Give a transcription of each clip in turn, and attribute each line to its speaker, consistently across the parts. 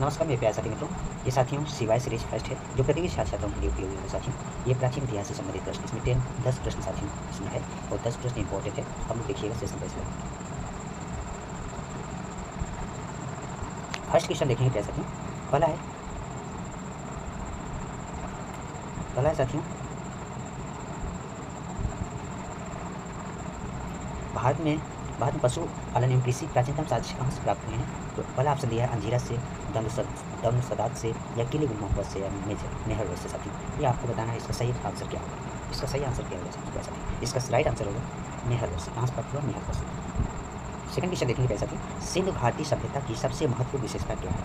Speaker 1: नमस्कार मेरे प्यारे साथी मित्रों। ये साथियों सिवाय सीरीज फर्स्ट है जो प्रतियोगी छात्रों के लिए उपयोगी है साथियों। ये प्राचीन इतिहास से संबंधित प्रश्न, इसमें 10 प्रश्न साथियों इसमें है और 10 प्रश्न इंपॉर्टेंट है। हम लोग देखिएगा सेशन कैसे है। फर्स्ट क्वेश्चन देखेंगे प्यारे साथियों। पहला है साथियों, भारत में पशु पालन एवं कृषि प्राचीनतम साक्ष्य कहाँ से प्राप्त हुए हैं? तो पहला ऑप्शन दिया है अंजीरा से, दमसदात से, या किले गुल मोहब्बत से, या मेहर से साथियों। ये आपको बताना है इसका सही आंसर क्या होगा। इसका सही आंसर क्या होगा साथियों? इसका राइट आंसर होगा मेहर से। कहाँ से प्राप्त हुआ? मेहर से। सेकंड क्वेश्चन देखेंगे साथियों, सिंधु घाटी सभ्यता की सबसे महत्वपूर्ण विशेषता क्या है?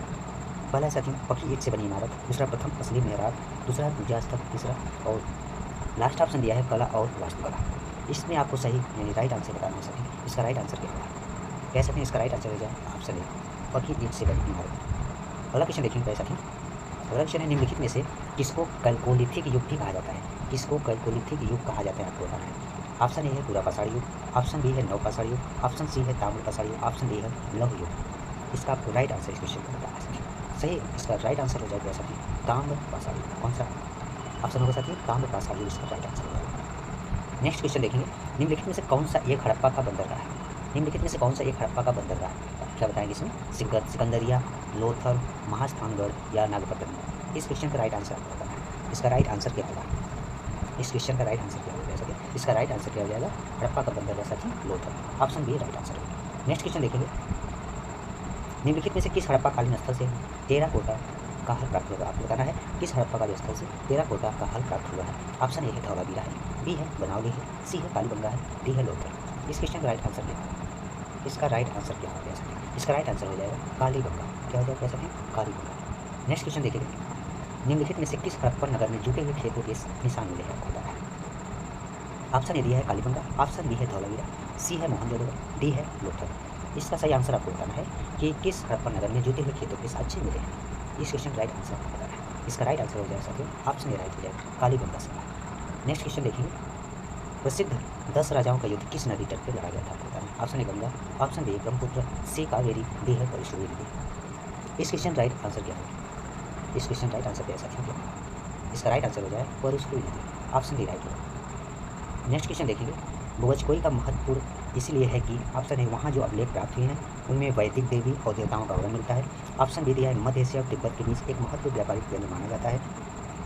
Speaker 1: पहला है साथियों पकी ईंट से बनी इमारत, दूसरा प्रथम असली मेहराब, दूसरा पूजा स्थल, तीसरा और लास्ट ऑप्शन दिया है कला और वास्तुकला। इसमें आपको सही यानी राइट आंसर बताना है साथियों। इसका राइट आंसर क्या होगा? कह सकते हैं इसका राइट आंसर हो जाए ऑप्शन ए पकी ईंट से बनी इमारत। अगला क्वेश्चन देखेंगे कह साथियों। अगला क्वेश्चन है निम्नलिखित में से किसको कैल्कोलिथिक युग भी कहा जाता है? किसको कैल्कोलिथिक युग कहा जाता है आपको बताना है। ऑप्शन ए है पूरा पाषाण युग, ऑप्शन बी है नव पाषाण युग, ऑप्शन सी है ताम्र पाषाण युग, ऑप्शन डी है लौह युग। इसका आपको राइट आंसर इस क्वेश्चन को बताना है सही। इसका राइट आंसर हो जाएगा साथियों ताम्र पाषाण युग। कौन सा ऑप्शन होगा साथियों? ताम्र पाषाण युग इसका राइट आंसर हो जाएगा। नेक्स्ट क्वेश्चन देखेंगे, निम्नलिखित में से कौन सा एक हड़प्पा का बंदरगाह है? निम्नलिखित में से कौन सा एक हड़प्पा का बंदरगाह है? क्या बताएंगे इसमें? सिकंदरिया, लोथल, महास्थानगढ़ या नागपट्टनम। इस क्वेश्चन का राइट आंसर आपको बताना है। इसका राइट आंसर क्या होगा? इस क्वेश्चन का राइट आंसर क्या होगा साथियों? इसका राइट आंसर क्या हो जाएगा? हड़प्पा का बंदरगाह साथियों Lothal. Option B right answer होगा। नेक्स्ट क्वेश्चन देखेंगे, निम्नलिखित में से किस हड़प्पाकालीन स्थल से टेराकोटा का हल प्राप्त होगा? आपको बताना है किस हड़प्पाकालीन स्थल से टेराकोटा का हल प्राप्त हुआ है। ऑप्शन ए है धौलावीरा है, बी है बनावली है, सी है कालीबंगा है, डी है लोथल। इस क्वेश्चन का राइट आंसर क्या होगा? इसका राइट आंसर क्या हो जाएगा? इसका राइट आंसर हो जाएगा कालीबंगा। क्या हो जाएगा सकते हैं? कालीबंगा। नेक्स्ट क्वेश्चन देखेंगे, निम्नलिखित में से किस हड़प्पन नगर में जुटे हुए खेतों के निशान मिले हैं? आपको बताना है। ऑप्शन ए दिया है कालीबंगा, ऑप्शन बी है धौलावीरा, सी है मोहनजोदड़ो, डी है लोथल। इसका सही आंसर आपको बताना है कि किस हड़प्पन नगर में जुटे हुए खेतों के साक्ष्य मिले हैं। इस क्वेश्चन का राइट आंसर आपको बताना है। इसका राइट आंसर हो जाएगा साथियों ऑप्शन ए राइट हो जाएगा कालीबंगा से। नेक्स्ट क्वेश्चन देखिए, प्रसिद्ध 10 राजाओं का युद्ध किस नदी तट पर लड़ा गया था? आपको बताना है। Option A Ganga, option B Brahmaputra, C Kaveri, D है परशुराम नदी। इस क्वेश्चन राइट आंसर क्या होगा? इस क्वेश्चन राइट आंसर क्या साथियों क्या? इसका राइट आंसर हो जाए परशुराम नदी। ऑप्शन डी राइट होगा। नेक्स्ट क्वेश्चन देखेंगे, भुवजकोई का महत्वपूर्ण इसलिए है कि ऑप्शन है वहाँ जो अभिलेख प्राप्त हुए हैं उनमें वैदिक देवी और देवताओं का वर्णन मिलता है। ऑप्शन बी दिया है मध्य एशिया और तिब्बत के बीच एक महत्वपूर्ण व्यापारिक केंद्र माना जाता है।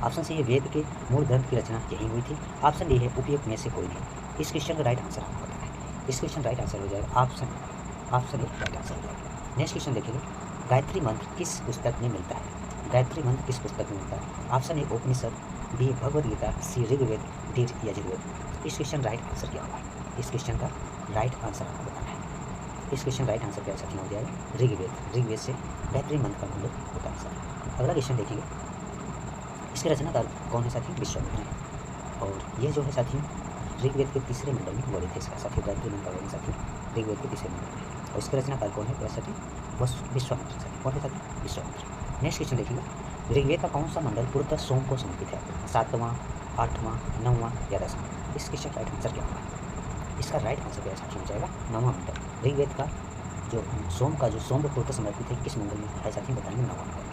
Speaker 1: ऑप्शन सी है वेद के मूल ग्रंथ की रचना यही हुई थी। ऑप्शन डी है उपयुक्त में से कोई नहीं। इस क्वेश्चन का राइट आंसर आपको बताना है। इस क्वेश्चन राइट आंसर हो जाएगा ऑप्शन ए राइट आंसर हो जाएगा। नेक्स्ट क्वेश्चन देखेंगे, गायत्री मंत्र किस पुस्तक में मिलता है? गायत्री मंत्र किस पुस्तक में मिलता है? Option A Upanishad, B Bhagavad Gita, C Rigveda, D Yajurveda. इस क्वेश्चन राइट आंसर क्या होगा? इस क्वेश्चन का राइट आंसर आपको बताना है। इस क्वेश्चन राइट आंसर क्या साथियों हो जाएगा ऋग्वेद। ऋग्वेद से गायत्री मंत्र का मूल्य होता है सर। अगला क्वेश्चन देखिए, इसके रचनाकार कौन है साथियों? विश्वामित्र हैं। और ये जो है साथियों ऋग्वेद के तीसरे मंडल में वर्णित है। इसका साथियों गायत्री मंत्र का वर्णन साथियों ऋग्वेद के तीसरे मंडल में। और इसके रचनाकार कौन है साथियों? विश्वामित्र साथियों। कौन है साथियों? विश्वामित्र। नेक्स्ट क्वेश्चन देखिए, ऋग्वेद का कौन सा मंडल पूर्णतः सोम को समर्पित है? 7वां, 8वां, 9वां या 10वां? इस क्वेश्चन का राइट आंसर क्या होगा? इसका राइट आंसर क्या साथियों हो जाएगा 9वां मंडल। ऋग्वेद का जो सोम को पूर्णतः समर्पित है किस मंडल में है साथियों? बताएंगे 9वां मंडल।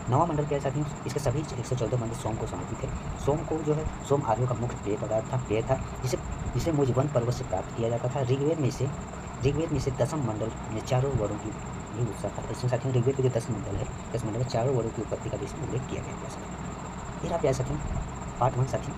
Speaker 1: 9वां मंडल क्या है साथियों? इसके सभी 114 मंडल सोम को समर्पित है। सोम को जो है सोम आर्यों का मुख्य पेय पदार्थ था, पेय था, जिसे मुझवन पर्वत से प्राप्त किया जाता था। ऋग्वेद में से 10वें मंडल में चारों वर्णों की भी उत्साह था। इसमें साथियों ऋग्वेद के जो 10 मंडल है 10 मंडल में चारों वर्णों की उत्पत्ति का भी इसमें उल्लेख किया गया है। ये रहा प्यारे साथियों पार्ट 1 साथियों।